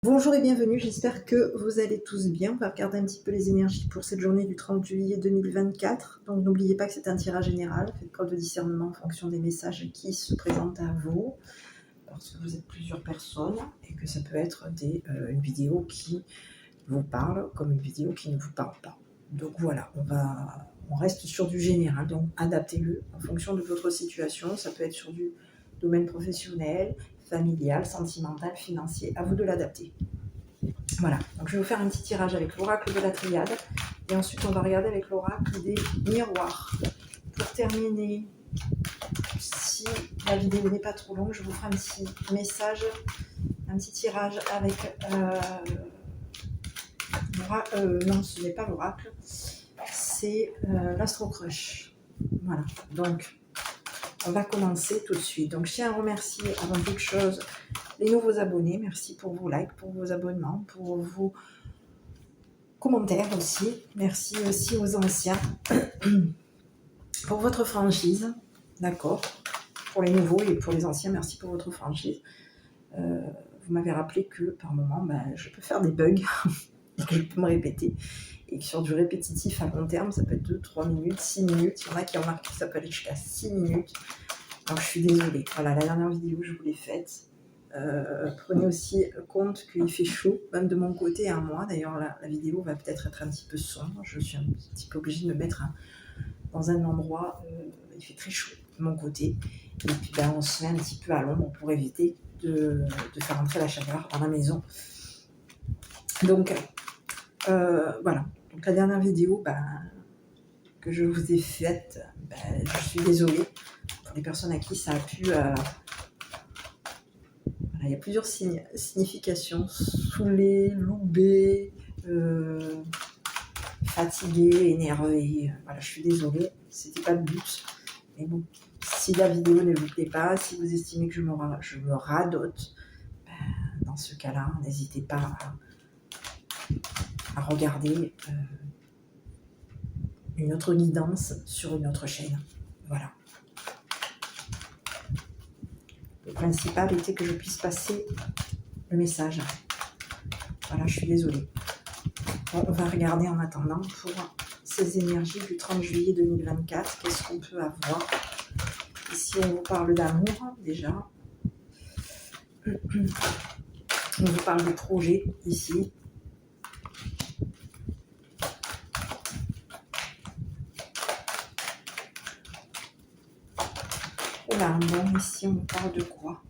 Bonjour et bienvenue, j'espère que vous allez tous bien. On va regarder un petit peu les énergies pour cette journée du 30 juillet 2024. Donc n'oubliez pas que c'est un tirage général, faites preuve de discernement en fonction des messages qui se présentent à vous, parce que vous êtes plusieurs personnes et que ça peut être une vidéo qui vous parle comme une vidéo qui ne vous parle pas. Donc voilà, on reste sur du général, donc adaptez-le en fonction de votre situation. Ça peut être sur du domaine professionnel, familial, sentimental, financier, à vous de l'adapter. Voilà, donc je vais vous faire un petit tirage avec l'oracle de la triade et ensuite on va regarder avec l'oracle des miroirs. Pour terminer, si la vidéo n'est pas trop longue, je vous ferai un petit message, un petit tirage avec non, ce n'est pas l'oracle, c'est l'Astro Crush. Voilà, donc on va commencer tout de suite. Donc je tiens à remercier avant toute chose les nouveaux abonnés. Merci pour vos likes, pour vos abonnements, pour vos commentaires aussi. Merci aussi aux anciens pour votre franchise. D'accord. Pour les nouveaux et pour les anciens, merci pour votre franchise. Vous m'avez rappelé que par moment, je peux faire des bugs et que je peux me répéter. Et que sur du répétitif à long terme, ça peut être 2, 3 minutes, 6 minutes. Il y en a qui remarquent que ça peut aller jusqu'à 6 minutes. Donc je suis désolée. Voilà, la dernière vidéo, je vous l'ai faite. Prenez aussi compte qu'il fait chaud, même de mon côté à moi. D'ailleurs, la vidéo va peut-être être un petit peu sombre. Je suis un petit peu obligée de me mettre dans un endroit, il fait très chaud de mon côté. Et puis on se met un petit peu à l'ombre pour éviter de faire entrer la chaleur dans la maison. Donc voilà. Donc la dernière vidéo que je vous ai faite, je suis désolée pour les personnes à qui ça a pu... il y a plusieurs significations. Saoulé, loubé, fatigué, énervé. Voilà, je suis désolée, c'était pas le but. Mais bon, si la vidéo ne vous plaît pas, si vous estimez que je me radote, dans ce cas-là, n'hésitez pas à regarder une autre guidance sur une autre chaîne. Voilà. Le principal était que je puisse passer le message. Voilà, je suis désolée. Bon, on va regarder en attendant pour ces énergies du 30 juillet 2024. Qu'est-ce qu'on peut avoir? Ici, on vous parle d'amour, déjà. On vous parle de projet, ici. Oula, bon, ici, on vous parle de quoi?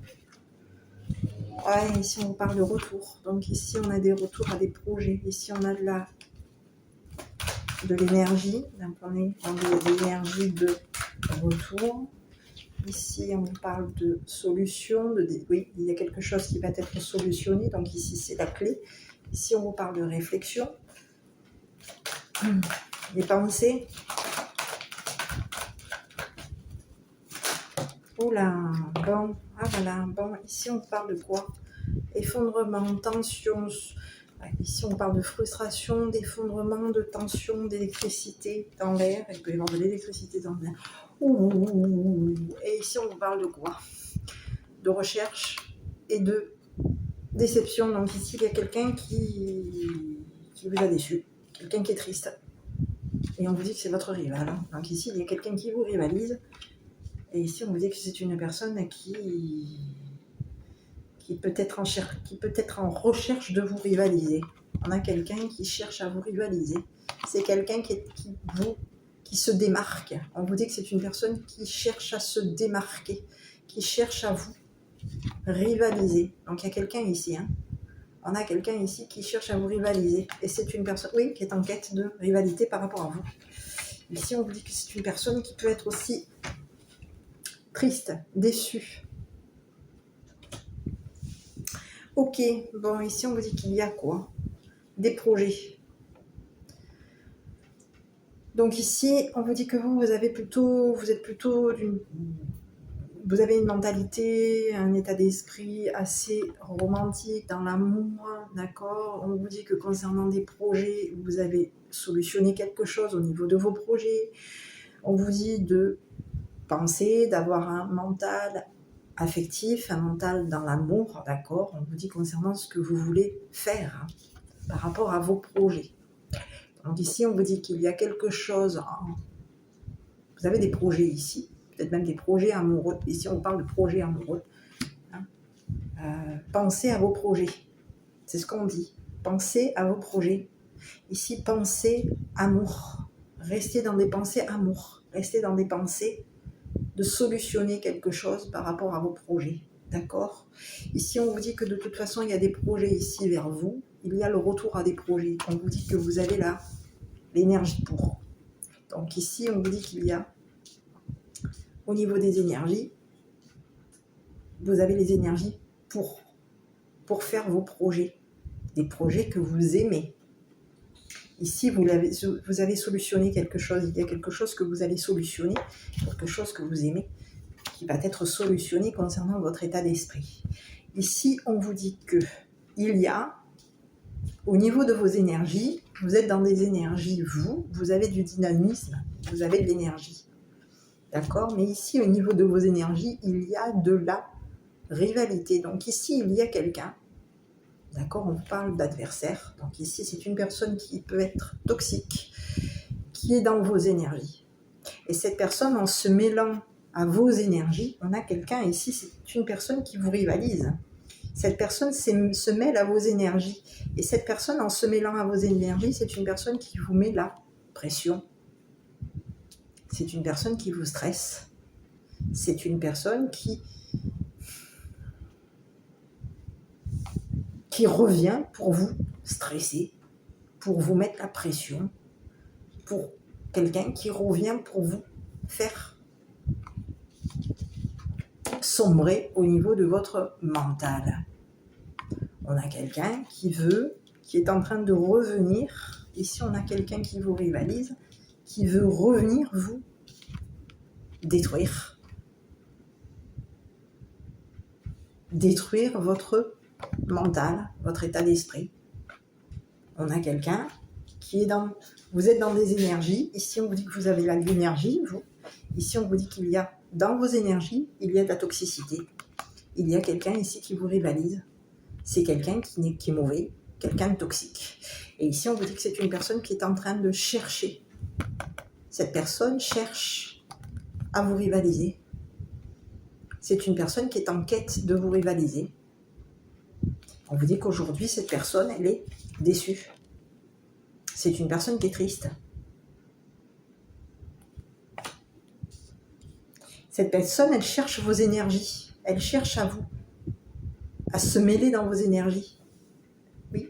Ouais, ici, on vous parle de retour. Donc, ici, on a des retours à des projets. Ici, on a de l'énergie. Donc, on est dans l'énergie de retour. Ici, on vous parle de solution. Oui, il y a quelque chose qui va être solutionné. Donc, ici, c'est la clé. Ici, on vous parle de réflexion. Des pensées. Oula, bon, ah voilà, bon, ici on parle de quoi? Effondrement, tension, ouais, ici on parle de frustration, d'effondrement, de tension, d'électricité dans l'air, il peut y avoir de l'électricité dans l'air. Et ici on vous parle de quoi? De recherche et de déception. Donc ici il y a quelqu'un qui vous a déçu, quelqu'un qui est triste. Et on vous dit que c'est votre rival. Hein. Donc ici il y a quelqu'un qui vous rivalise. Et ici, on vous dit que c'est une personne qui peut être en recherche de vous rivaliser. On a quelqu'un qui cherche à vous rivaliser. C'est quelqu'un qui se démarque. On vous dit que c'est une personne qui cherche à se démarquer, qui cherche à vous rivaliser. Donc, il y a quelqu'un ici. Hein. On a quelqu'un ici qui cherche à vous rivaliser. Et c'est une personne, oui, qui est en quête de rivalité par rapport à vous. Ici, on vous dit que c'est une personne qui peut être aussi triste, déçu. Ok, bon, ici on vous dit qu'il y a quoi? Des projets. Donc ici, on vous dit que vous avez une mentalité, un état d'esprit assez romantique dans l'amour, d'accord? On vous dit que concernant des projets, vous avez solutionné quelque chose au niveau de vos projets. On vous dit de penser, d'avoir un mental affectif, un mental dans l'amour, d'accord? On vous dit concernant ce que vous voulez faire hein, par rapport à vos projets. Donc ici, on vous dit qu'il y a quelque chose, vous avez des projets ici, peut-être même des projets amoureux. Ici, on parle de projets amoureux. Hein. Pensez à vos projets, c'est ce qu'on dit. Pensez à vos projets. Ici, pensez amour. Restez dans des pensées amour. Restez dans des pensées de solutionner quelque chose par rapport à vos projets. D'accord? Ici, on vous dit que de toute façon, il y a des projets ici vers vous. Il y a le retour à des projets. On vous dit que vous avez là l'énergie pour. Donc ici, on vous dit qu'il y a, au niveau des énergies, vous avez les énergies pour faire vos projets. Des projets que vous aimez. Ici, vous avez solutionné quelque chose. Il y a quelque chose que vous allez solutionner, quelque chose que vous aimez, qui va être solutionné concernant votre état d'esprit. Ici, on vous dit que il y a, au niveau de vos énergies, vous êtes dans des énergies, vous avez du dynamisme, vous avez de l'énergie. D'accord? Mais ici, au niveau de vos énergies, il y a de la rivalité. Donc ici, il y a quelqu'un. D'accord? On vous parle d'adversaire. Donc ici, c'est une personne qui peut être toxique, qui est dans vos énergies. Et cette personne, en se mêlant à vos énergies, on a quelqu'un ici, c'est une personne qui vous rivalise. Cette personne se mêle à vos énergies. Et cette personne, en se mêlant à vos énergies, c'est une personne qui vous met la pression. C'est une personne qui vous stresse. C'est une personne qui revient pour vous stresser, pour vous mettre la pression, pour quelqu'un qui revient pour vous faire sombrer au niveau de votre mental. On a quelqu'un qui est en train de revenir. Ici, on a quelqu'un qui vous rivalise, qui veut revenir vous détruire. Détruire votre mental, votre état d'esprit. On a quelqu'un qui est dans... Vous êtes dans des énergies. Ici, on vous dit que vous avez de l'énergie, vous. Ici, on vous dit qu'il y a, dans vos énergies, il y a de la toxicité. Il y a quelqu'un ici qui vous rivalise. C'est quelqu'un qui est mauvais, quelqu'un de toxique. Et ici, on vous dit que c'est une personne qui est en train de chercher. Cette personne cherche à vous rivaliser. C'est une personne qui est en quête de vous rivaliser. On vous dit qu'aujourd'hui, cette personne, elle est déçue. C'est une personne qui est triste. Cette personne, elle cherche vos énergies. Elle cherche à vous, à se mêler dans vos énergies. Oui.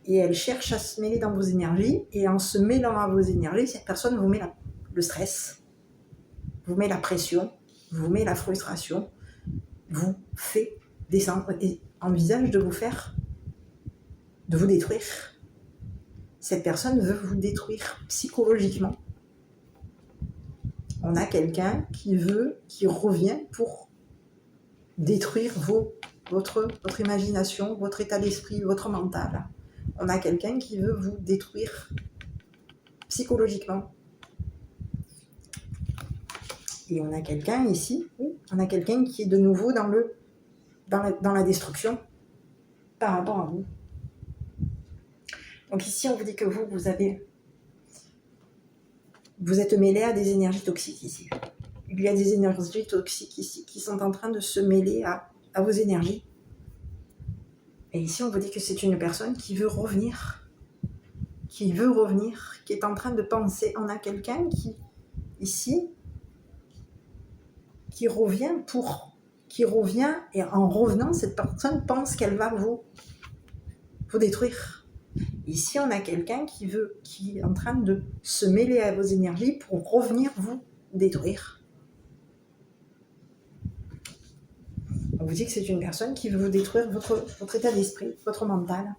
Et elle cherche à se mêler dans vos énergies. Et en se mêlant à vos énergies, cette personne vous met le stress, vous met la pression, vous met la frustration, vous fait descendre et envisage de vous détruire. Cette personne veut vous détruire psychologiquement. On a quelqu'un qui revient pour détruire votre imagination, votre état d'esprit, votre mental. On a quelqu'un qui veut vous détruire psychologiquement. Et on a quelqu'un ici, on a quelqu'un qui est de nouveau dans la destruction par rapport à vous. Donc ici, on vous dit que vous êtes mêlé à des énergies toxiques ici. Il y a des énergies toxiques ici qui sont en train de se mêler à vos énergies. Et ici, on vous dit que c'est une personne qui veut revenir, qui est en train de penser. On a quelqu'un ici, qui revient et en revenant, cette personne pense qu'elle va vous détruire. Ici, on a quelqu'un qui est en train de se mêler à vos énergies pour revenir vous détruire. On vous dit que c'est une personne qui veut vous détruire votre état d'esprit, votre mental.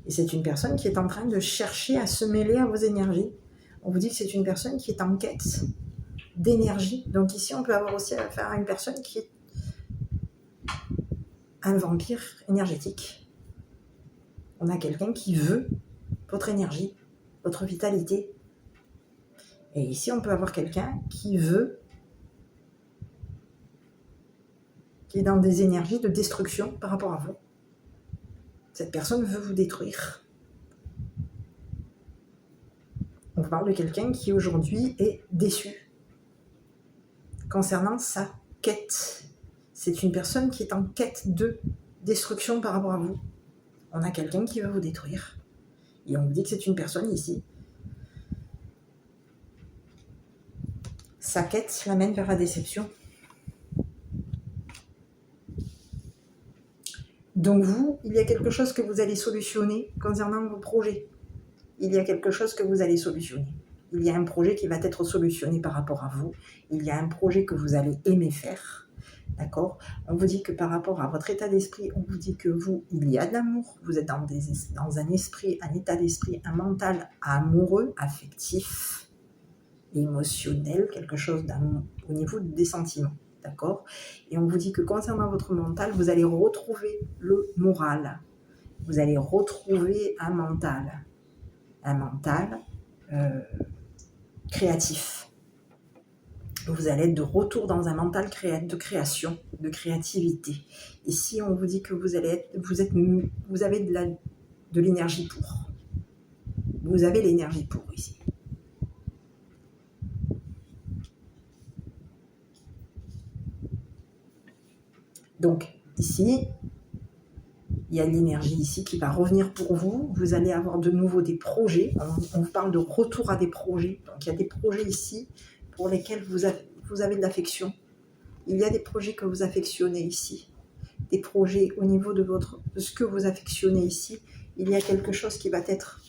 Et c'est une personne qui est en train de chercher à se mêler à vos énergies. On vous dit que c'est une personne qui est en quête d'énergie. Donc ici, on peut avoir aussi affaire à une personne qui est un vampire énergétique. On a quelqu'un qui veut votre énergie, votre vitalité. Et ici, on peut avoir quelqu'un qui veut qui est dans des énergies de destruction par rapport à vous. Cette personne veut vous détruire. On parle de quelqu'un qui aujourd'hui est déçu concernant sa quête. C'est une personne qui est en quête de destruction par rapport à vous. On a quelqu'un qui veut vous détruire. Et on vous dit que c'est une personne ici. Sa quête l'amène vers la déception. Donc vous, il y a quelque chose que vous allez solutionner concernant vos projets. Il y a quelque chose que vous allez solutionner. Il y a un projet qui va être solutionné par rapport à vous. Il y a un projet que vous allez aimer faire. D'accord? On vous dit que par rapport à votre état d'esprit, on vous dit que vous, il y a de l'amour. Vous êtes dans un esprit, un état d'esprit, un mental amoureux, affectif, émotionnel, quelque chose au niveau des sentiments. D'accord? Et on vous dit que concernant votre mental, vous allez retrouver le moral. Vous allez retrouver un mental créatif. Vous allez être de retour dans un mental de création, de créativité. Ici, on vous dit que vous avez de l'énergie pour. Vous avez l'énergie pour ici. Donc, ici, il y a l'énergie ici qui va revenir pour vous. Vous allez avoir de nouveau des projets. On parle de retour à des projets. Donc, il y a des projets ici pour lesquels vous avez de l'affection. Il y a des projets que vous affectionnez ici. Des projets au niveau de ce que vous affectionnez ici. Il y a quelque chose qui va être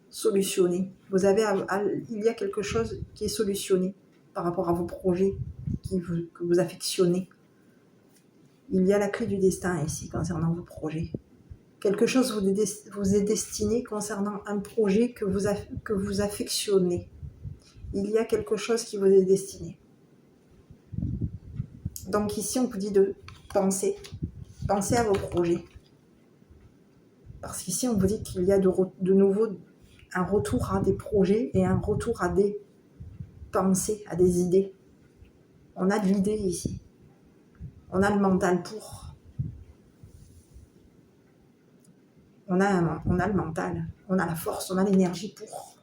solutionné. Il y a quelque chose qui est solutionné par rapport à vos projets que vous affectionnez. Il y a la clé du destin ici concernant vos projets. Quelque chose vous est destiné concernant un projet que vous affectionnez. Il y a quelque chose qui vous est destiné. Donc ici, on vous dit de penser à vos projets. Parce qu'ici, on vous dit qu'il y a de nouveau un retour à des projets et un retour à des pensées, à des idées. On a de l'idée ici. On a le mental pour. On a le mental, on a la force, on a l'énergie pour.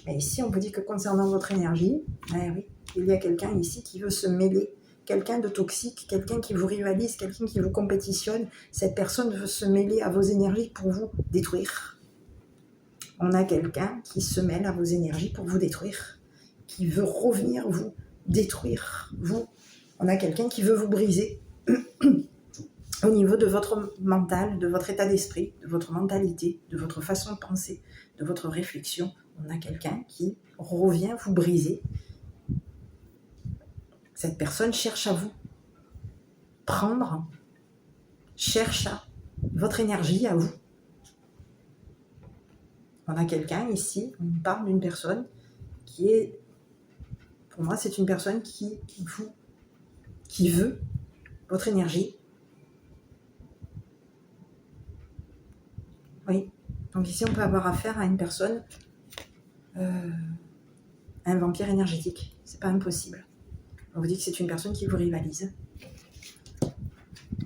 Mais ici, on vous dit que concernant votre énergie, oui, il y a quelqu'un ici qui veut se mêler. Quelqu'un de toxique, quelqu'un qui vous rivalise, quelqu'un qui vous compétitionne. Cette personne veut se mêler à vos énergies pour vous détruire. On a quelqu'un qui se mêle à vos énergies pour vous détruire, qui veut revenir vous détruire, vous. On a quelqu'un qui veut vous briser au niveau de votre mental, de votre état d'esprit, de votre mentalité, de votre façon de penser, de votre réflexion. On a quelqu'un qui revient vous briser. Cette personne cherche à vous prendre, cherche à votre énergie à vous. On a quelqu'un ici, on parle d'une personne qui est, pour moi, c'est une personne qui veut votre énergie. Oui, donc ici, on peut avoir affaire à une personne, un vampire énergétique. C'est pas impossible. On vous dit que c'est une personne qui vous rivalise.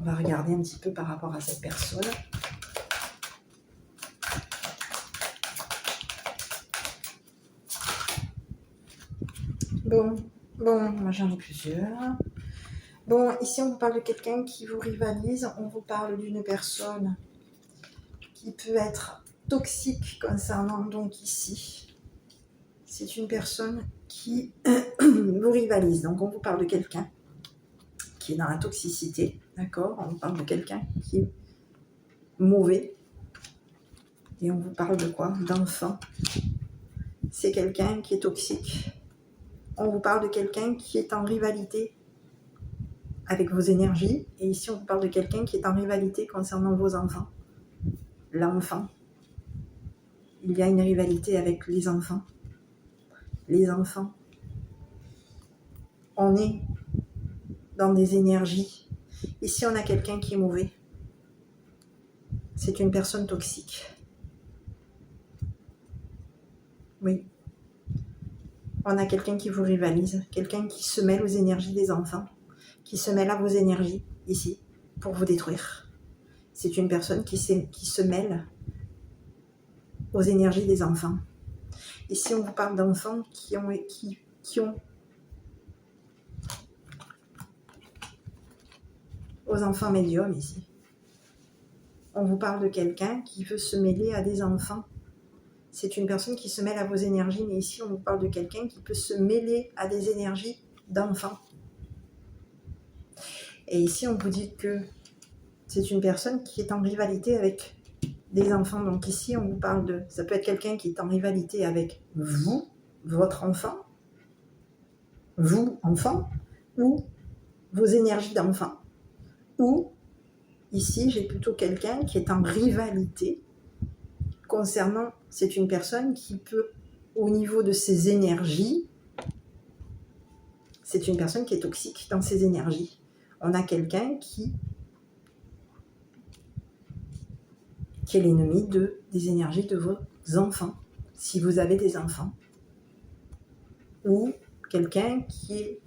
On va regarder un petit peu par rapport à cette personne. Bon, moi j'en ai plusieurs. Bon, ici on vous parle de quelqu'un qui vous rivalise. On vous parle d'une personne qui peut être toxique concernant donc ici. C'est une personne qui vous rivalise. Donc on vous parle de quelqu'un qui est dans la toxicité, d'accord? On vous parle de quelqu'un qui est mauvais. Et on vous parle de quoi? D'enfant. C'est quelqu'un qui est toxique. On vous parle de quelqu'un qui est en rivalité avec vos énergies. Et ici, on vous parle de quelqu'un qui est en rivalité concernant vos enfants. L'enfant. Il y a une rivalité avec les enfants. Les enfants. On est dans des énergies. Ici, on a quelqu'un qui est mauvais. C'est une personne toxique. Oui. On a quelqu'un qui vous rivalise, quelqu'un qui se mêle aux énergies des enfants, qui se mêle à vos énergies. ici, pour vous détruire. C'est une personne qui se mêle aux énergies des enfants. Ici, on vous parle d'enfants qui ont aux enfants médiums ici. On vous parle de quelqu'un qui veut se mêler à des enfants. C'est une personne qui se mêle à vos énergies, mais ici, on vous parle de quelqu'un qui peut se mêler à des énergies d'enfants. Et ici, on vous dit que c'est une personne qui est en rivalité avec des enfants. Donc ici, on vous parle de... Ça peut être quelqu'un qui est en rivalité avec vous, votre enfant, vous, enfant, ou vos énergies d'enfant. Ou, ici, j'ai plutôt quelqu'un qui est en rivalité concernant... C'est une personne qui peut, au niveau de ses énergies, c'est une personne qui est toxique dans ses énergies. On a quelqu'un qui est l'ennemi des énergies de vos enfants, si vous avez des enfants. Ou quelqu'un qui est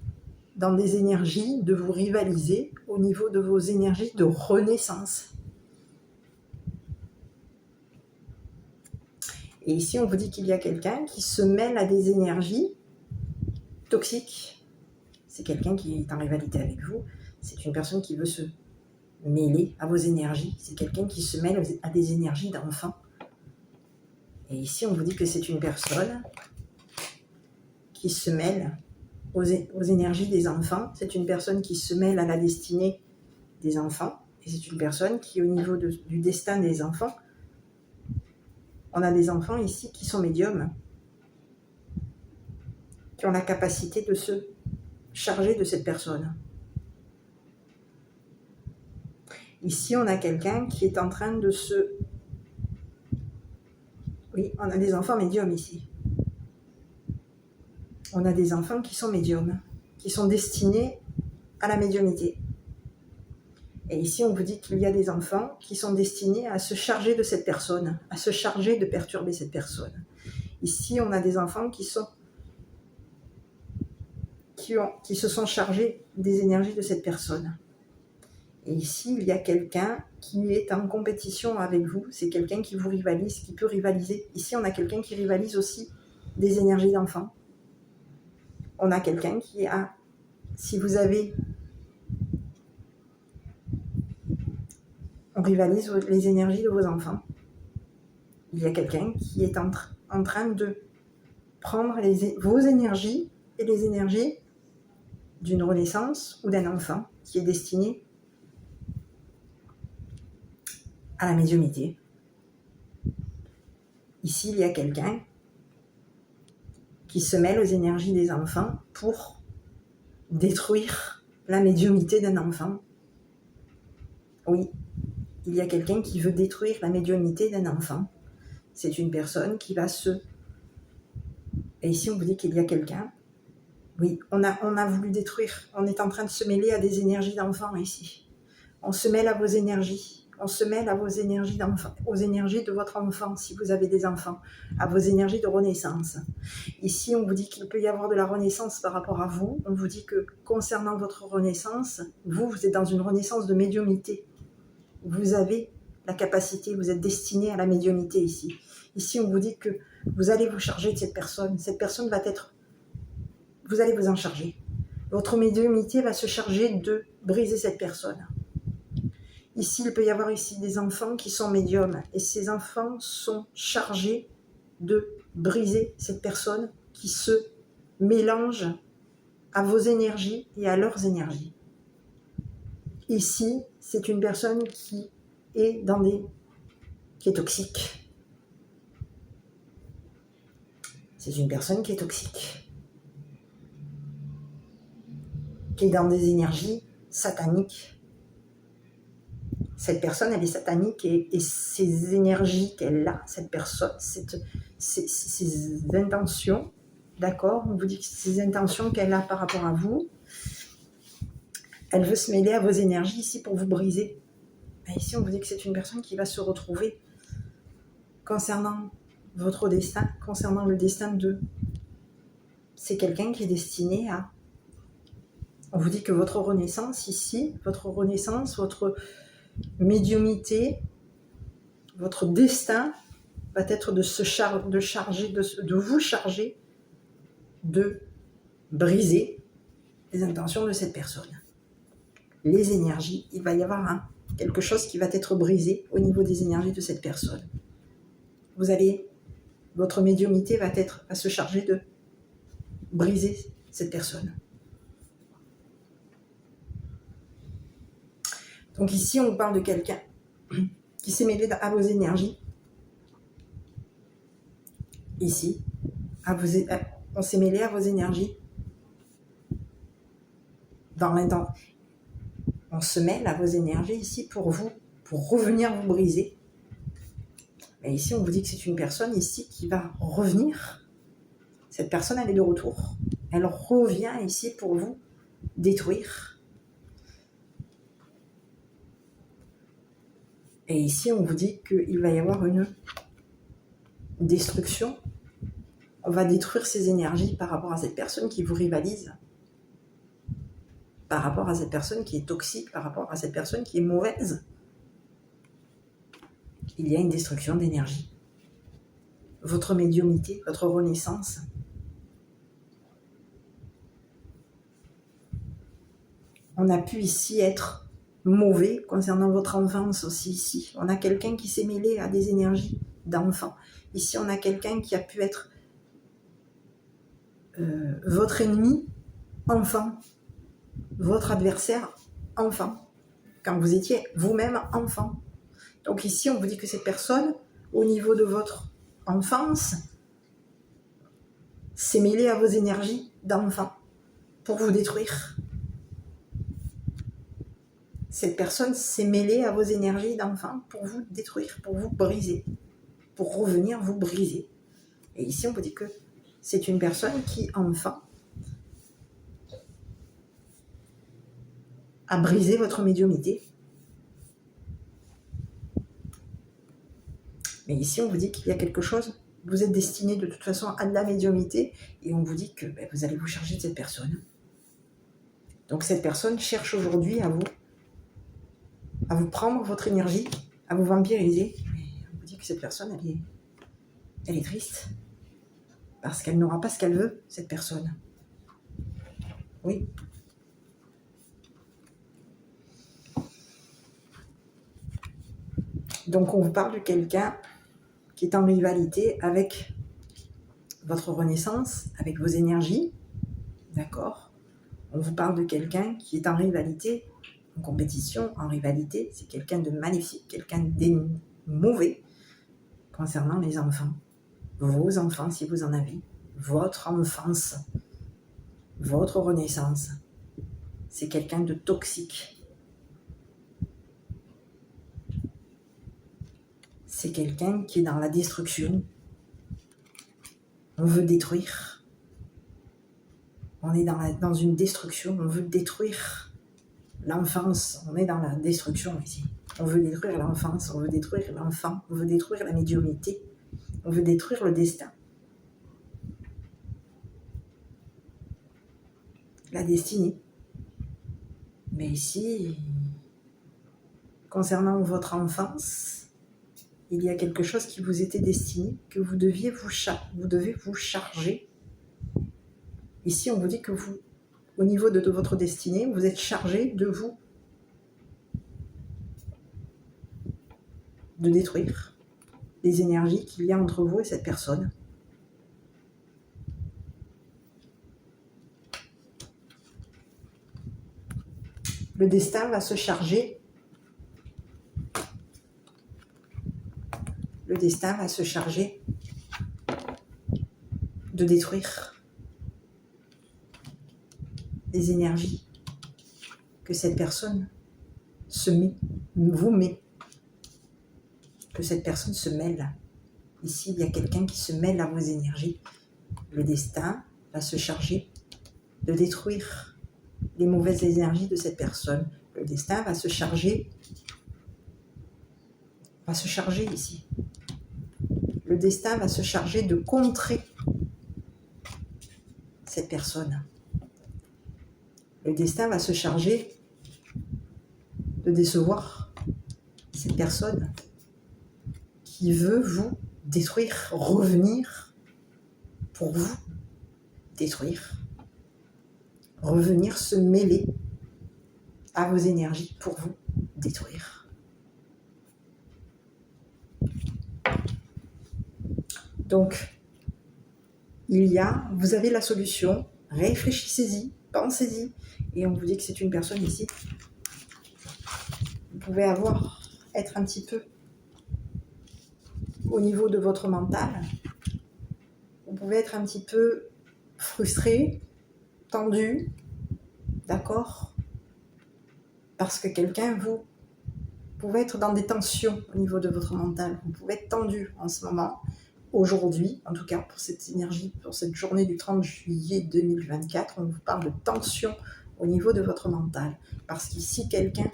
dans des énergies de vous rivaliser au niveau de vos énergies de renaissance. Et ici, on vous dit qu'il y a quelqu'un qui se mêle à des énergies toxiques. C'est quelqu'un qui est en rivalité avec vous. C'est une personne qui veut se mêler à vos énergies. C'est quelqu'un qui se mêle à des énergies d'enfants. Et ici, on vous dit que c'est une personne qui se mêle aux énergies des enfants. C'est une personne qui se mêle à la destinée des enfants. Et c'est une personne qui, au niveau du destin des enfants, on a des enfants ici qui sont médiums, qui ont la capacité de se charger de cette personne. Ici, on a quelqu'un qui est en train de se... Oui, on a des enfants médiums ici. On a des enfants qui sont médiums, qui sont destinés à la médiumnité. Et ici, on vous dit qu'il y a des enfants qui sont destinés à se charger de cette personne, à se charger de perturber cette personne. Ici, on a des enfants qui se sont chargés des énergies de cette personne. Et ici, il y a quelqu'un qui est en compétition avec vous. C'est quelqu'un qui vous rivalise, qui peut rivaliser. Ici, on a quelqu'un qui rivalise aussi des énergies d'enfants. On a quelqu'un qui a... Si vous avez... On rivalise les énergies de vos enfants. Il y a quelqu'un qui est en train de prendre vos énergies et les énergies d'une renaissance ou d'un enfant qui est destiné à la médiumnité. Ici, il y a quelqu'un qui se mêle aux énergies des enfants pour détruire la médiumnité d'un enfant. Oui, il y a quelqu'un qui veut détruire la médiumnité d'un enfant. C'est une personne qui va se... Et ici, on vous dit qu'il y a quelqu'un. Oui, on a voulu détruire. On est en train de se mêler à des énergies d'enfants ici. On se mêle à vos énergies. On se mêle à vos énergies d'enfant, aux énergies de votre enfant, si vous avez des enfants, à vos énergies de renaissance. Ici, on vous dit qu'il peut y avoir de la renaissance par rapport à vous. On vous dit que concernant votre renaissance, vous êtes dans une renaissance de médiumnité. Vous avez la capacité, vous êtes destiné à la médiumnité ici. Ici, on vous dit que vous allez vous charger de cette personne. Cette personne va être... Vous allez vous en charger. Votre médiumnité va se charger de briser cette personne. Ici, il peut y avoir ici des enfants qui sont médiums. Et ces enfants sont chargés de briser cette personne qui se mélange à vos énergies et à leurs énergies. Ici, c'est une personne qui est qui est toxique. C'est une personne qui est toxique. Qui est dans des énergies sataniques. Cette personne, elle est satanique et ces énergies qu'elle a, cette personne, ces intentions, d'accord, on vous dit que ces intentions qu'elle a par rapport à vous, elle veut se mêler à vos énergies ici pour vous briser. Et ici, on vous dit que c'est une personne qui va se retrouver concernant votre destin, concernant le destin de... C'est quelqu'un qui est destiné On vous dit que votre renaissance ici, votre renaissance, votre médiumnité, votre destin va être de vous charger de briser les intentions de cette personne. Les énergies, il va y avoir quelque chose qui va être brisé au niveau des énergies de cette personne. Votre médiumnité va se charger de briser cette personne. Donc ici, on parle de quelqu'un qui s'est mêlé à vos énergies. Ici, on s'est mêlé à vos énergies. On se mêle à vos énergies ici pour revenir vous briser. Et ici, on vous dit que c'est une personne ici qui va revenir. Cette personne, elle est de retour. Elle revient ici pour vous détruire. Et ici, on vous dit qu'il va y avoir une destruction. On va détruire ces énergies par rapport à cette personne qui vous rivalise, par rapport à cette personne qui est toxique, par rapport à cette personne qui est mauvaise. Il y a une destruction d'énergie. Votre médiumnité, votre renaissance, on a pu ici être mauvais concernant votre enfance aussi ici. On a quelqu'un qui s'est mêlé à des énergies d'enfant. Ici, on a quelqu'un qui a pu être votre ennemi enfant, votre adversaire enfant, quand vous étiez vous-même enfant. Donc ici, on vous dit que cette personne, au niveau de votre enfance, s'est mêlée à vos énergies d'enfant pour vous détruire. Cette personne s'est mêlée à vos énergies d'enfant pour vous détruire, pour vous briser, pour revenir vous briser. Et ici, on vous dit que c'est une personne qui, enfant, a brisé votre médiumnité. Mais ici, on vous dit qu'il y a quelque chose, vous êtes destiné de toute façon à de la médiumnité, et on vous dit que vous allez vous charger de cette personne. Donc cette personne cherche aujourd'hui à vous prendre votre énergie, à vous vampiriser. Et on vous dit que cette personne, elle est triste, parce qu'elle n'aura pas ce qu'elle veut, cette personne. Oui. Donc on vous parle de quelqu'un qui est en rivalité avec votre renaissance, avec vos énergies, d'accord? On vous parle de quelqu'un qui est en rivalité, en compétition, en rivalité, c'est quelqu'un de maléfique, quelqu'un de mauvais concernant les enfants, vos enfants si vous en avez, votre enfance, votre renaissance, c'est quelqu'un de toxique. C'est quelqu'un qui est dans la destruction. On veut détruire. On est dans une destruction. On veut détruire l'enfance. On est dans la destruction ici. On veut détruire l'enfance. On veut détruire l'enfant. On veut détruire la médiumnité. On veut détruire le destin. La destinée. Mais ici, concernant votre enfance, il y a quelque chose qui vous était destiné, que vous devez vous charger. Ici, on vous dit que vous, au niveau de votre destinée, vous êtes chargé de détruire les énergies qu'il y a entre vous et cette personne. Le destin va se charger. Le destin va se charger de détruire les énergies que cette personne vous met, que cette personne se mêle. Ici, il y a quelqu'un qui se mêle à vos énergies. Le destin va se charger de détruire les mauvaises énergies de cette personne. Le destin va se charger ici. Le destin va se charger de contrer cette personne. Le destin va se charger de décevoir cette personne qui veut vous détruire, revenir pour vous détruire, revenir se mêler à vos énergies pour vous détruire. Donc, vous avez la solution, réfléchissez-y, pensez-y, et on vous dit que c'est une personne ici. Vous pouvez être un petit peu au niveau de votre mental, vous pouvez être un petit peu frustré, tendu, d'accord? Parce que vous pouvez être dans des tensions au niveau de votre mental, vous pouvez être tendu en ce moment, aujourd'hui, en tout cas pour cette énergie, pour cette journée du 30 juillet 2024, on vous parle de tension au niveau de votre mental. Parce qu'ici, quelqu'un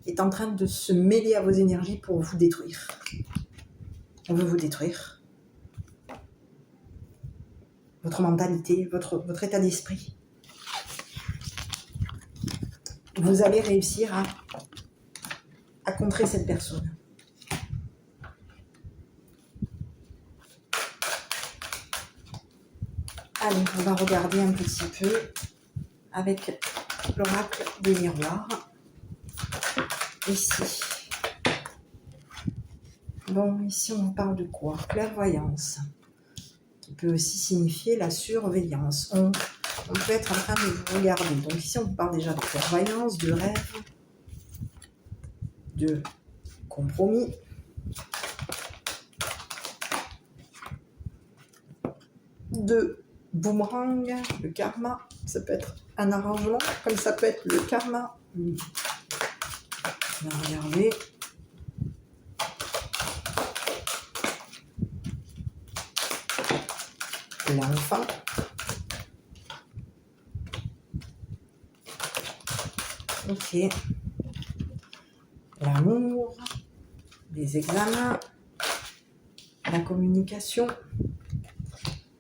est en train de se mêler à vos énergies pour vous détruire. On veut vous détruire. Votre mentalité, votre état d'esprit. Vous allez réussir à contrer cette personne. Allez, on va regarder un petit peu avec l'oracle des miroirs. Ici. Bon, ici on parle de quoi? Clairvoyance. Qui peut aussi signifier la surveillance. On peut être en train de vous regarder. Donc ici on parle déjà de clairvoyance, de rêve, de compromis. De boomerang, le karma, ça peut être un arrangement, comme ça peut être le karma. On va regarder. L'enfant. Ok. L'amour, les examens, la communication.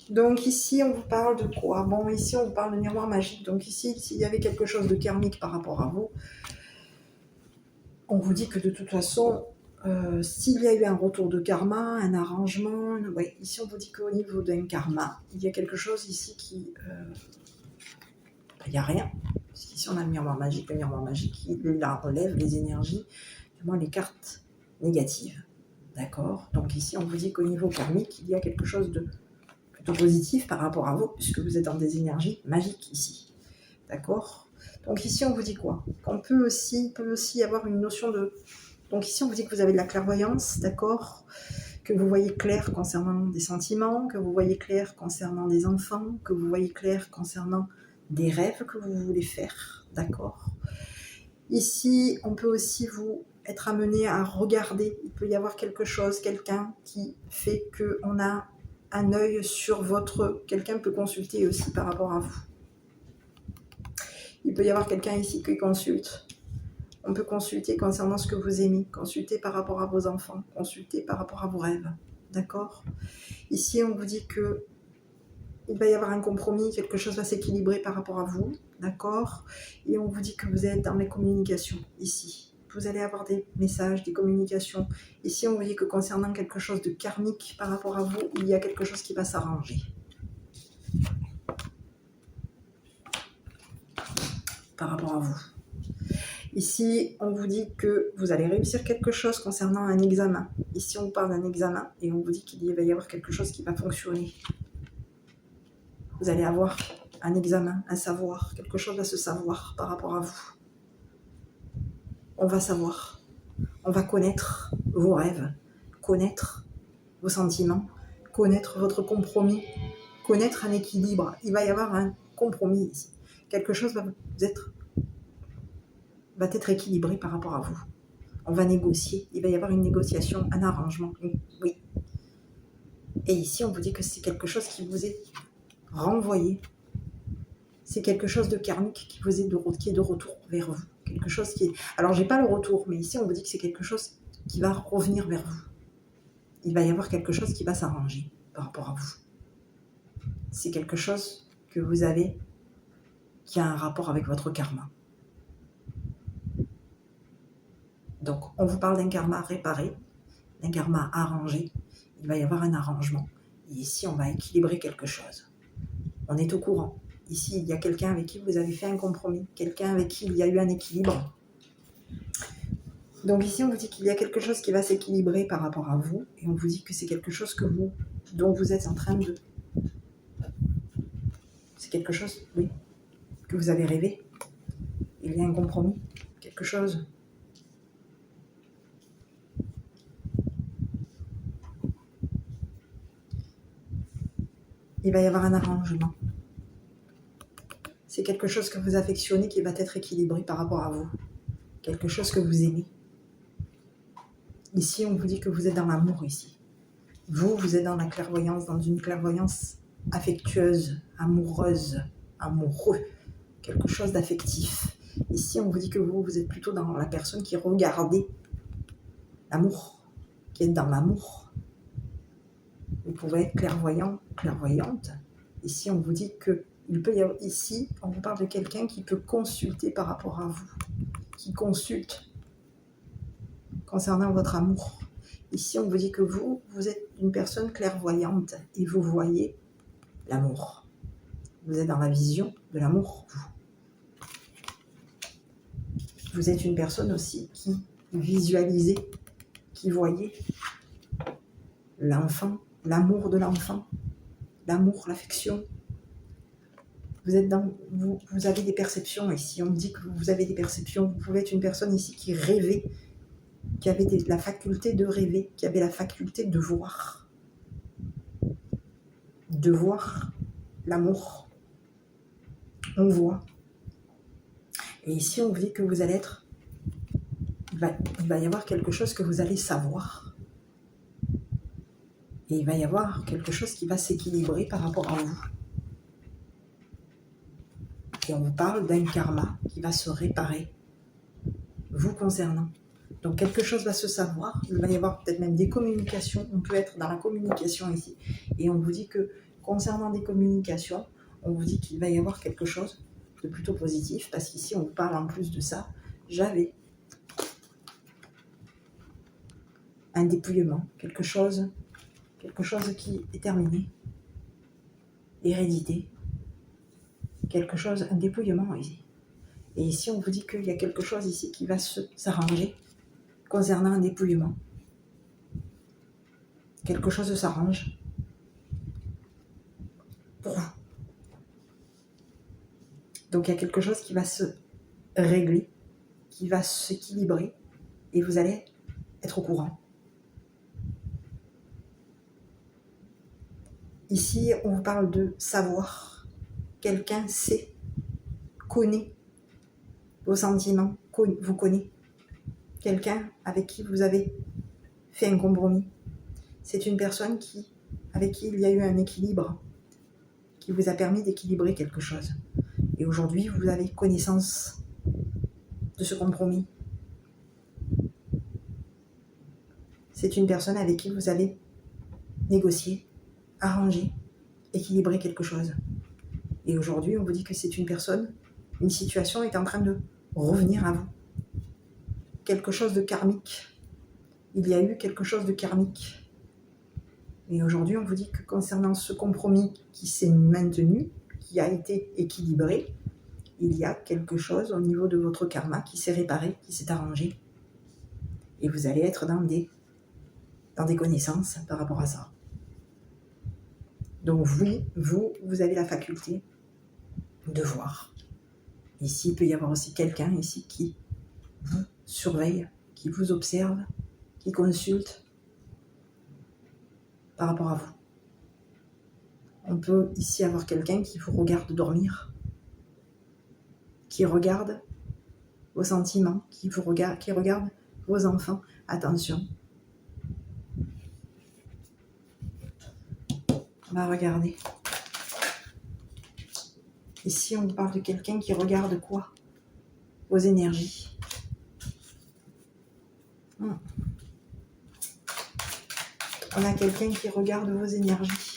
Donc ici, on vous parle de quoi? Bon, ici, on vous parle de miroir magique. Donc ici, s'il y avait quelque chose de karmique par rapport à vous, on vous dit que de toute façon, s'il y a eu un retour de karma, un arrangement, ouais, ici, on vous dit qu'au niveau d'un karma, il y a quelque chose ici qui... il n'y a rien. Parce qu'ici, on a le miroir magique. Le miroir magique, il relève les énergies, du moins les cartes négatives. D'accord? Donc ici, on vous dit qu'au niveau karmique, il y a quelque chose de plutôt positif par rapport à vous, puisque vous êtes dans des énergies magiques ici. D'accord? Donc ici, on vous dit quoi? Qu'on peut aussi avoir une notion de... Donc ici, on vous dit que vous avez de la clairvoyance, d'accord? Que vous voyez clair concernant des sentiments, que vous voyez clair concernant des enfants, que vous voyez clair concernant des rêves que vous voulez faire, d'accord? Ici, on peut aussi vous être amené à regarder. Il peut y avoir quelque chose, quelqu'un qui fait qu'on a un œil sur quelqu'un peut consulter aussi par rapport à vous. Il peut y avoir quelqu'un ici qui consulte. On peut consulter concernant ce que vous aimez, consulter par rapport à vos enfants, consulter par rapport à vos rêves. D'accord? Ici, on vous dit que il va y avoir un compromis, quelque chose va s'équilibrer par rapport à vous. D'accord? Et on vous dit que vous êtes dans les communications, ici. Vous allez avoir des messages, des communications. Ici, on vous dit que concernant quelque chose de karmique par rapport à vous, il y a quelque chose qui va s'arranger. Par rapport à vous. Ici, on vous dit que vous allez réussir quelque chose concernant un examen. Ici, on parle d'un examen et on vous dit qu'il va y avoir quelque chose qui va fonctionner. Vous allez avoir un examen, un savoir, quelque chose va se savoir par rapport à vous. On va savoir, on va connaître vos rêves, connaître vos sentiments, connaître votre compromis, connaître un équilibre. Il va y avoir un compromis ici. Quelque chose va être équilibré par rapport à vous. On va négocier, il va y avoir une négociation, un arrangement, oui. Et ici, on vous dit que c'est quelque chose qui vous est renvoyé. C'est quelque chose de karmique qui est de retour vers vous. Quelque chose qui est... Alors, j'ai pas le retour, mais ici, on vous dit que c'est quelque chose qui va revenir vers vous. Il va y avoir quelque chose qui va s'arranger par rapport à vous. C'est quelque chose que vous avez qui a un rapport avec votre karma. Donc, on vous parle d'un karma réparé, d'un karma arrangé. Il va y avoir un arrangement. Et ici, on va équilibrer quelque chose. On est au courant. Ici, il y a quelqu'un avec qui vous avez fait un compromis, quelqu'un avec qui il y a eu un équilibre. Donc ici, on vous dit qu'il y a quelque chose qui va s'équilibrer par rapport à vous, et on vous dit que c'est quelque chose dont vous êtes en train de... C'est quelque chose, oui, que vous avez rêvé. Il y a un compromis, quelque chose. Il va y avoir un arrangement. C'est quelque chose que vous affectionnez qui va être équilibré par rapport à vous. Quelque chose que vous aimez. Ici, on vous dit que vous êtes dans l'amour ici. Vous êtes dans la clairvoyance, dans une clairvoyance affectueuse, amoureuse, amoureux. Quelque chose d'affectif. Ici, on vous dit que vous êtes plutôt dans la personne qui regardez l'amour, qui est dans l'amour. Vous pouvez être clairvoyant, clairvoyante. Ici, on vous dit que il peut y avoir, ici, on vous parle de quelqu'un qui peut consulter par rapport à vous, qui consulte concernant votre amour. Ici, on vous dit que vous êtes une personne clairvoyante et vous voyez l'amour. Vous êtes dans la vision de l'amour, vous. Vous êtes une personne aussi qui visualisez, qui voyez l'enfant, l'amour de l'enfant, l'amour, l'affection. Vous avez des perceptions ici. On dit que vous avez des perceptions. Vous pouvez être une personne ici qui rêvait, qui avait la faculté de rêver, qui avait la faculté de voir l'amour. On voit. Et ici, on vous dit que vous allez être... Il va y avoir quelque chose que vous allez savoir. Et il va y avoir quelque chose qui va s'équilibrer par rapport à vous. Et on vous parle d'un karma qui va se réparer, vous concernant. Donc quelque chose va se savoir, il va y avoir peut-être même des communications, on peut être dans la communication ici. Et on vous dit que concernant des communications, on vous dit qu'il va y avoir quelque chose de plutôt positif, parce qu'ici on vous parle en plus de ça, j'avais un dépouillement, quelque chose qui est terminé, hérédité, quelque chose, un dépouillement ici. Et ici, on vous dit qu'il y a quelque chose ici qui va s'arranger concernant un dépouillement. Quelque chose s'arrange pour vous. Donc, il y a quelque chose qui va se régler, qui va s'équilibrer, et vous allez être au courant. Ici, on vous parle de savoir. Quelqu'un sait, connaît vos sentiments, vous connaît. Quelqu'un avec qui vous avez fait un compromis. C'est une personne avec qui il y a eu un équilibre, qui vous a permis d'équilibrer quelque chose. Et aujourd'hui, vous avez connaissance de ce compromis. C'est une personne avec qui vous avez négocié, arrangé, équilibré quelque chose. Et aujourd'hui, on vous dit que c'est une situation est en train de revenir à vous. Quelque chose de karmique. Il y a eu quelque chose de karmique. Et aujourd'hui, on vous dit que concernant ce compromis qui s'est maintenu, qui a été équilibré, il y a quelque chose au niveau de votre karma qui s'est réparé, qui s'est arrangé. Et vous allez être dans des connaissances par rapport à ça. Donc vous avez la faculté de voir. Ici, il peut y avoir aussi quelqu'un ici qui vous surveille, qui vous observe, qui consulte par rapport à vous. On peut ici avoir quelqu'un qui vous regarde dormir, qui regarde vos sentiments, qui regarde vos enfants. Attention. On va regarder. Ici, on parle de quelqu'un qui regarde quoi? Vos énergies. On a quelqu'un qui regarde vos énergies.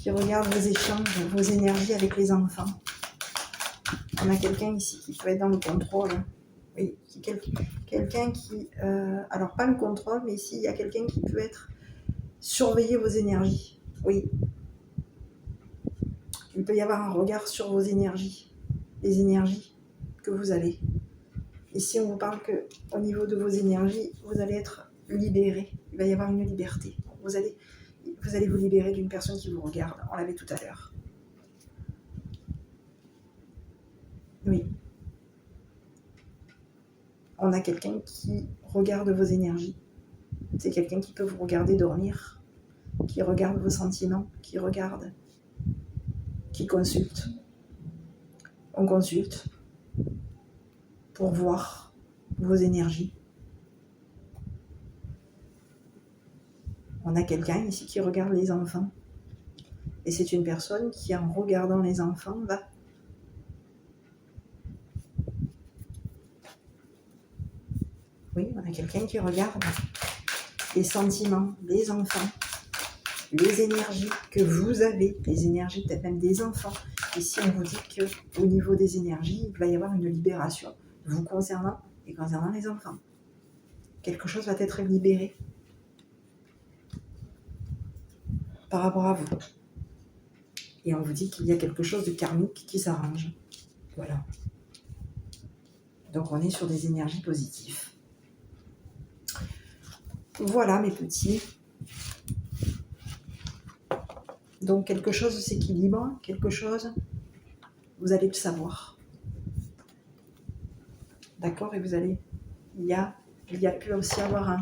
qui regarde vos échanges, vos énergies avec les enfants. On a quelqu'un ici qui peut être dans le contrôle. Oui, quelqu'un qui... alors, pas le contrôle, mais ici, il y a quelqu'un qui peut être... surveiller vos énergies. Oui. Il peut y avoir un regard sur vos énergies. Les énergies que vous avez. Ici, on vous parle qu'au niveau de vos énergies, vous allez être libéré. Il va y avoir une liberté. Vous allez vous libérer d'une personne qui vous regarde. On l'avait tout à l'heure. Oui. On a quelqu'un qui regarde vos énergies. C'est quelqu'un qui peut vous regarder dormir, qui regarde vos sentiments, qui regarde, qui consulte. On consulte pour voir vos énergies. On a quelqu'un ici qui regarde les enfants. Et c'est une personne qui, en regardant les enfants, va... Oui, on a quelqu'un qui regarde les sentiments des enfants, les énergies que vous avez, les énergies peut-être même des enfants. Ici, on vous dit qu'au niveau des énergies, il va y avoir une libération vous concernant et concernant les enfants. Quelque chose va être libéré par rapport à vous. Et on vous dit qu'il y a quelque chose de karmique qui s'arrange. Voilà. Donc, on est sur des énergies positives. Voilà, mes petits. Donc, quelque chose s'équilibre, quelque chose, vous allez le savoir. D'accord? Et vous allez... Il y a pu aussi avoir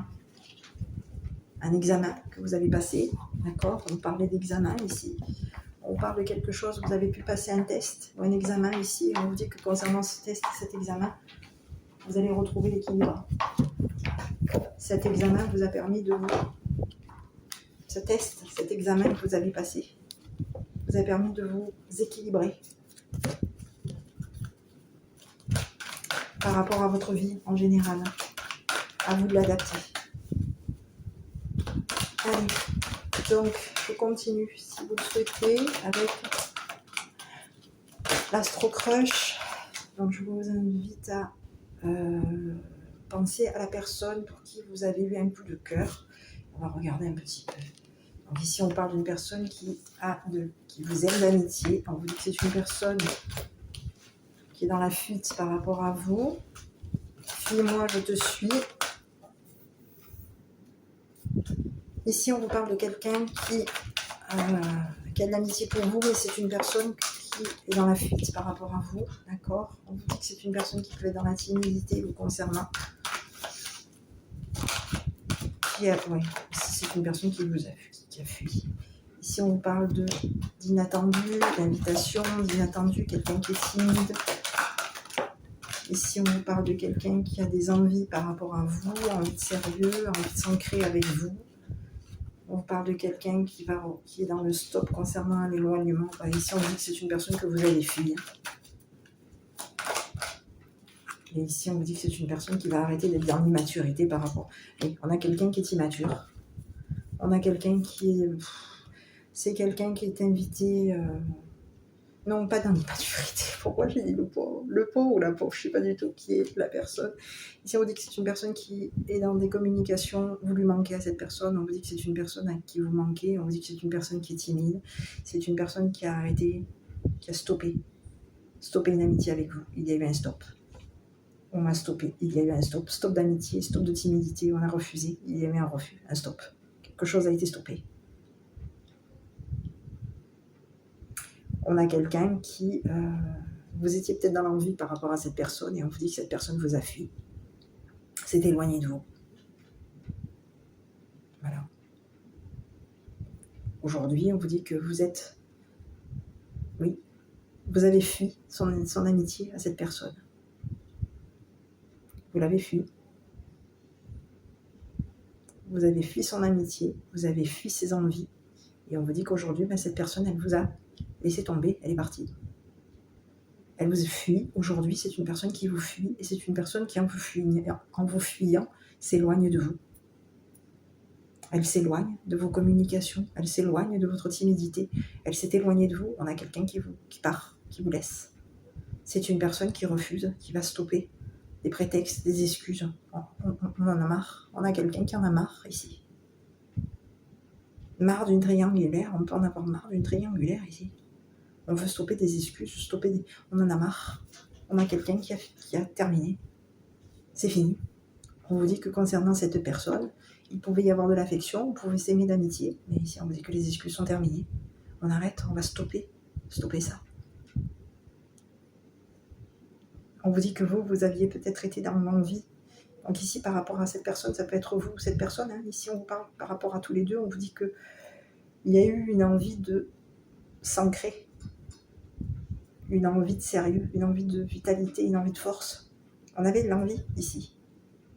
un examen que vous avez passé. D'accord? On parlait d'examen ici. On parle de quelque chose, vous avez pu passer un test ou un examen ici. On vous dit que concernant ce test, cet examen, vous allez retrouver l'équilibre. Cet examen vous a permis de vous... Ce test, cet examen que vous avez passé, vous a permis de vous équilibrer par rapport à votre vie en général. À vous de l'adapter. Allez, donc je continue si vous le souhaitez avec l'Astro Crush. Donc je vous invite à penser à la personne pour qui vous avez eu un coup de cœur. On va regarder un petit peu. Donc ici on parle d'une personne qui vous aime d'amitié. On vous dit que c'est une personne qui est dans la fuite par rapport à vous. Suis-moi, je te suis. Ici, on vous parle de quelqu'un qui a de l'amitié pour vous, mais c'est une personne qui est dans la fuite par rapport à vous, d'accord? On vous dit que c'est une personne qui peut être dans la timidité vous concernant. Oui, c'est une personne qui vous a fui, qui a fui. Ici, on vous parle d'inattendu, d'invitation, d'inattendu, quelqu'un qui est timide. Ici, on vous parle de quelqu'un qui a des envies par rapport à vous, envie de sérieux, envie de s'ancrer avec vous. On parle de quelqu'un qui est dans le stop concernant l'éloignement. Ici, on dit que c'est une personne que vous allez fuir. Et ici, on vous dit que c'est une personne qui va arrêter d'être dans l'immaturité par rapport... Et on a quelqu'un qui est immature. On a quelqu'un qui est... C'est quelqu'un qui est invité... Non, pas dans l'immaturité. Pourquoi j'ai dit le pauvre? Le pauvre ou la pauvre? Je ne sais pas du tout qui est la personne. Ici, on vous dit que c'est une personne qui est dans des communications. Vous lui manquez à cette personne. On vous dit que c'est une personne à qui vous manquez. On vous dit que c'est une personne qui est timide. C'est une personne qui a arrêté, qui a stoppé une amitié avec vous. Il y a eu un stop. On m'a stoppé. Il y a eu un stop. Stop d'amitié, stop de timidité. On a refusé. Il y a eu un refus, un stop. Quelque chose a été stoppé. On a quelqu'un qui... vous étiez peut-être dans l'envie par rapport à cette personne et on vous dit que cette personne vous a fui. S'est éloigné de vous. Voilà. Aujourd'hui, on vous dit que vous êtes... Oui, vous avez fui son amitié à cette personne. Vous l'avez fui. Vous avez fui son amitié, vous avez fui ses envies. Et on vous dit qu'aujourd'hui, cette personne, elle vous a laissé tomber, elle est partie. Elle vous fuit. Aujourd'hui, c'est une personne qui vous fuit et c'est une personne qui, en vous fuyant, s'éloigne de vous. Elle s'éloigne de vos communications, elle s'éloigne de votre timidité, elle s'est éloignée de vous. On a quelqu'un qui part, qui vous laisse. C'est une personne qui refuse, qui va stopper des prétextes, des excuses. On en a marre. On a quelqu'un qui en a marre ici. Marre d'une triangulaire, on peut en avoir marre d'une triangulaire ici. On veut stopper des excuses, on en a marre. On a quelqu'un qui a terminé. C'est fini. On vous dit que concernant cette personne, il pouvait y avoir de l'affection, on pouvait s'aimer d'amitié, mais ici on vous dit que les excuses sont terminées. On arrête, on va stopper ça. On vous dit que vous aviez peut-être été dans l'envie. Donc ici, par rapport à cette personne, ça peut être vous, cette personne. Hein. Ici, on vous parle par rapport à tous les deux, on vous dit qu'il y a eu une envie de s'ancrer, une envie de sérieux, une envie de vitalité, une envie de force. On avait de l'envie ici.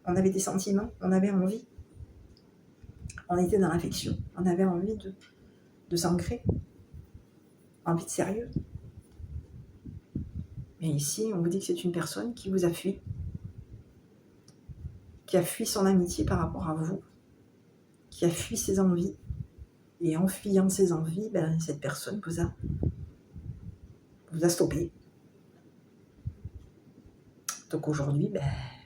On avait des sentiments, on avait envie. On était dans l'affection, on avait envie de s'ancrer, envie de sérieux. Mais ici, on vous dit que c'est une personne qui vous a fui, qui a fui son amitié par rapport à vous, qui a fui ses envies. Et en fuyant ses envies, cette personne vous a stoppé. Donc aujourd'hui,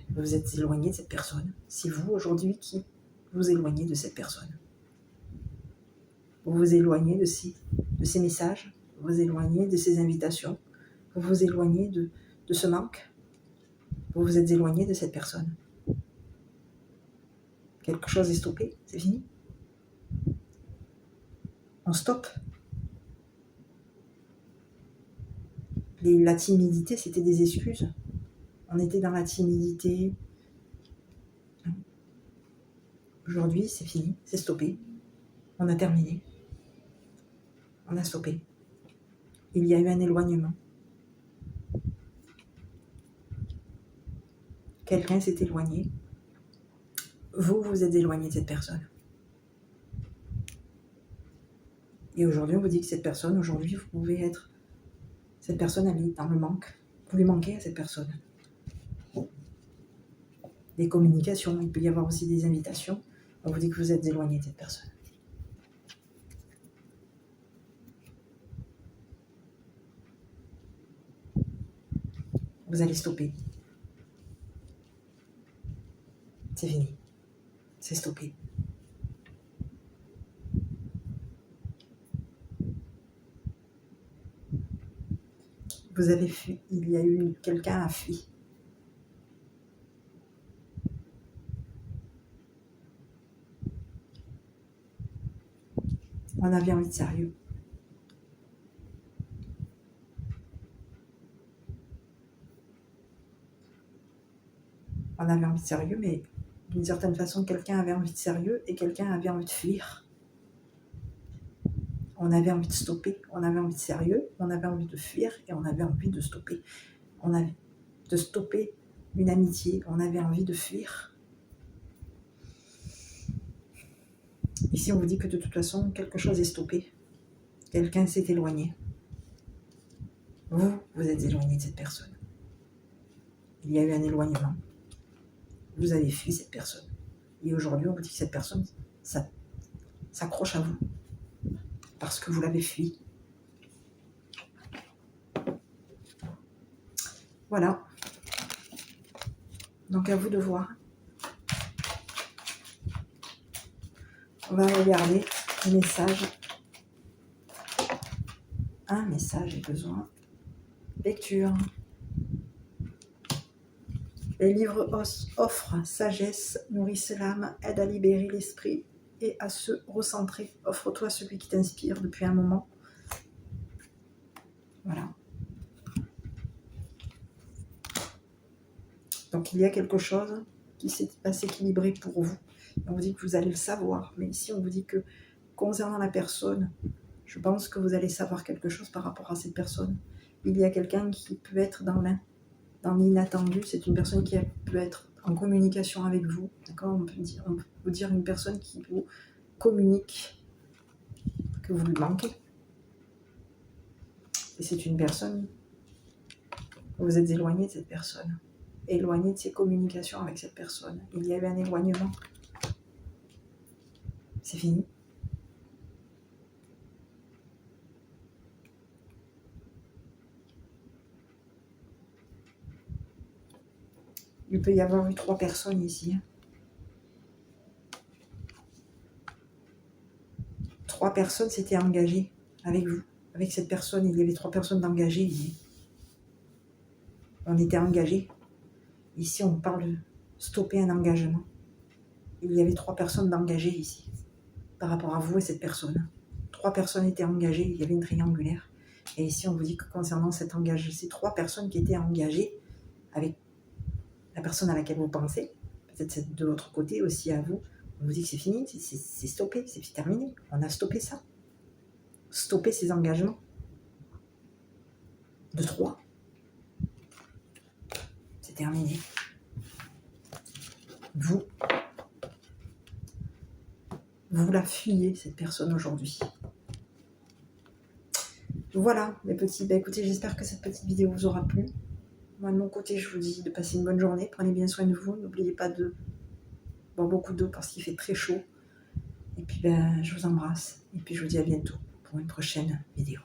vous vous êtes éloigné de cette personne. C'est vous aujourd'hui qui vous éloignez de cette personne. Vous vous éloignez de ses messages, vous vous éloignez de ses invitations, vous vous éloignez de ce manque. Vous vous êtes éloigné de cette personne. Quelque chose est stoppé, c'est fini. On stoppe. La timidité, c'était des excuses. On était dans la timidité. Aujourd'hui, c'est fini, c'est stoppé. On a terminé. On a stoppé. Il y a eu un éloignement. Quelqu'un s'est éloigné. Vous vous êtes éloigné de cette personne. Et aujourd'hui, on vous dit que cette personne, aujourd'hui, vous pouvez être... Cette personne, elle est dans le manque. Vous lui manquez à cette personne. Des communications, il peut y avoir aussi des invitations. On vous dit que vous êtes éloigné de cette personne. Vous allez stopper. C'est fini. C'est stoppé. Vous avez fui. Il y a eu quelqu'un a fui. On avait envie de sérieux. On avait envie de sérieux, mais d'une certaine façon, quelqu'un avait envie de sérieux et quelqu'un avait envie de fuir. On avait envie de stopper, on avait envie de sérieux, on avait envie de fuir et on avait envie de stopper. On avait de stopper une amitié, on avait envie de fuir. Ici, on vous dit que de toute façon, quelque chose est stoppé. Quelqu'un s'est éloigné. Vous êtes éloigné de cette personne. Il y a eu un éloignement. Vous avez fui cette personne. Et aujourd'hui, on vous dit que cette personne s'accroche à vous. Parce que vous l'avez fui. Voilà. Donc à vous de voir. On va regarder les messages. Un message est besoin. Lecture. Les livres offrent sagesse, nourrissent l'âme, aident à libérer l'esprit et à se recentrer. Offre-toi celui qui t'inspire depuis un moment. Voilà. Donc il y a quelque chose qui s'est pas équilibré pour vous. On vous dit que vous allez le savoir. Mais ici, on vous dit que concernant la personne, je pense que vous allez savoir quelque chose par rapport à cette personne. Il y a quelqu'un qui peut être dans l'inattendu. C'est une personne qui peut être en communication avec vous. D'accord, on peut vous dire une personne qui vous communique, que vous lui manquez. Et c'est une personne, vous êtes éloigné de cette personne. Éloigné de ses communications avec cette personne. Il y avait un éloignement. C'est fini. Il peut y avoir eu 3 personnes ici. 3 personnes s'étaient engagées avec vous. Avec cette personne, il y avait 3 personnes d'engagées ici. On était engagés. Ici, on parle de stopper un engagement. Il y avait 3 personnes d'engagées ici. Par rapport à vous et cette personne. 3 personnes étaient engagées, il y avait une triangulaire. Et ici, on vous dit que concernant cet engagement, ces 3 personnes qui étaient engagées avec la personne à laquelle vous pensez, peut-être de l'autre côté aussi à vous, on vous dit que c'est fini, c'est stoppé, c'est terminé. On a stoppé ça. Stopper ces engagements. De 3. C'est terminé. Vous la fuyez, cette personne, aujourd'hui. Voilà, mes petits. Écoutez, j'espère que cette petite vidéo vous aura plu. Moi, de mon côté, je vous dis de passer une bonne journée. Prenez bien soin de vous. N'oubliez pas de boire beaucoup d'eau parce qu'il fait très chaud. Et puis, je vous embrasse. Et puis, je vous dis à bientôt pour une prochaine vidéo.